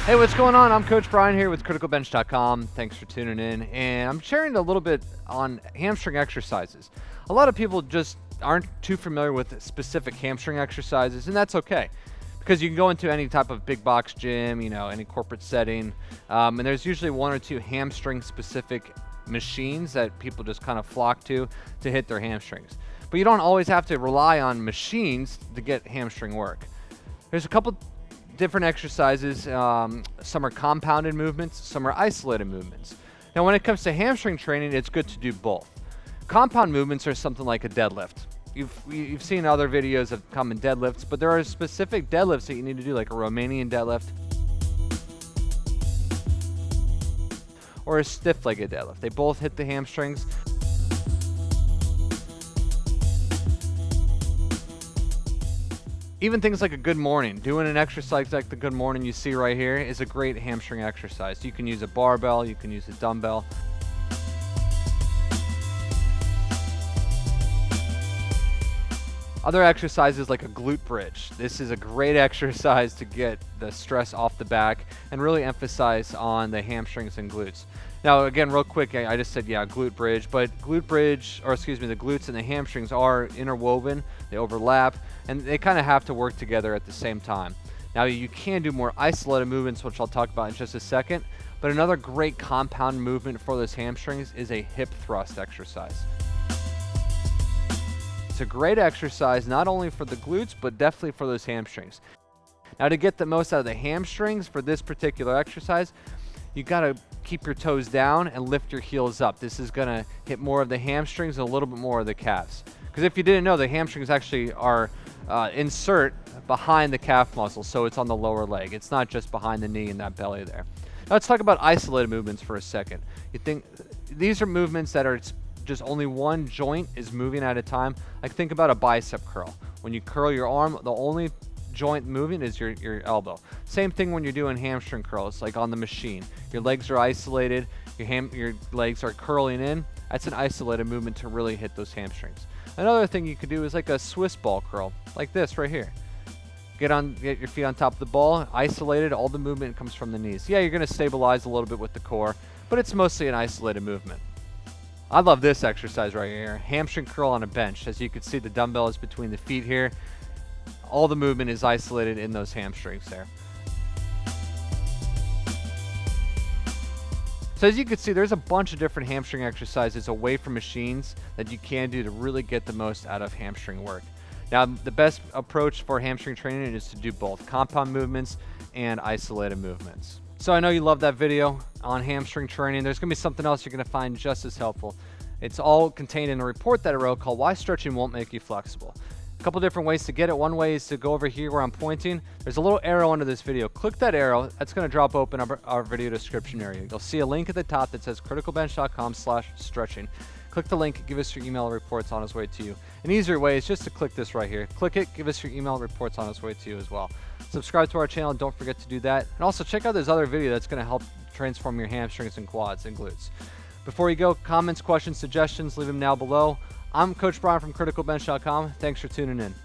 Hey, what's going on? I'm Coach Brian here with Criticalbench.com. Thanks for tuning in. And I'm sharing a little bit on hamstring exercises. A lot of people just aren't too familiar with specific hamstring exercises, and that's okay. Because you can go into any type of big box gym, any corporate setting, and there's usually one or two hamstring specific machines that people just kind of flock to hit their hamstrings. But you don't always have to rely on machines to get hamstring work. There's a couple different exercises. Some are compounded movements, some are isolated movements. Now when it comes to hamstring training, it's good to do both. Compound movements are something like a deadlift. You've seen other videos of common deadlifts, but there are specific deadlifts that you need to do, like a ROMANIAN deadlift or a stiff-legged deadlift. They both hit the hamstrings. Even things like a good morning, doing an exercise like the good morning you see right here is a great hamstring exercise. You can use a barbell, you can use a dumbbell. Other exercises like a glute bridge. This is a great exercise to get the stress off the back and really emphasize on the hamstrings and glutes. Now again, real quick, I just said glute bridge, but the glutes and the hamstrings are interwoven, they overlap, and they kind of have to work together at the same time. Now you can do more isolated movements, which I'll talk about in just a second, but another great compound movement for those hamstrings is a hip thrust exercise. It's a great exercise not only for the glutes, but definitely for those hamstrings. Now to get the most out of the hamstrings for this particular exercise, you gotta keep your toes down and lift your heels up. This is gonna hit more of the hamstrings and a little bit more of the calves. Because if you didn't know, the hamstrings actually are insert behind the calf muscle, so it's on the lower leg. It's not just behind the knee and that belly there. Now let's talk about isolated movements for a second. You think these are movements that are just only one joint is moving at a time. Like think about a bicep curl. When you curl your arm, the only joint moving is your elbow. Same thing when you're doing hamstring curls, like on the machine. Your legs are isolated, your legs are curling in. That's an isolated movement to really hit those hamstrings. Another thing you could do is like a Swiss ball curl, like this right here. Get your feet on top of the ball, isolated, all the movement comes from the knees. Yeah, you're gonna stabilize a little bit with the core, but it's mostly an isolated movement. I love this exercise right here, hamstring curl on a bench. As you can see, the dumbbell is between the feet here. All the movement is isolated in those hamstrings there. So as you can see, there's a bunch of different hamstring exercises away from machines that you can do to really get the most out of hamstring work. Now, the best approach for hamstring training is to do both compound movements and isolated movements. So I know you love that video on hamstring training. There's gonna be something else you're gonna find just as helpful. It's all contained in a report that I wrote called Why Stretching Won't Make You Flexible. A couple different ways to get it. One way is to go over here where I'm pointing. There's a little arrow under this video. Click that arrow. That's going to drop open our video description area. You'll see a link at the top that says criticalbench.com/stretching. Click the link, give us your email reports on its way to you. An easier way is just to click this right here. Click it, give us your email reports on its way to you as well. Subscribe to our channel, and don't forget to do that. And also check out this other video that's going to help transform your hamstrings and quads and glutes. Before you go, comments, questions, suggestions, leave them now below. I'm Coach Brian from Criticalbench.com. Thanks for tuning in.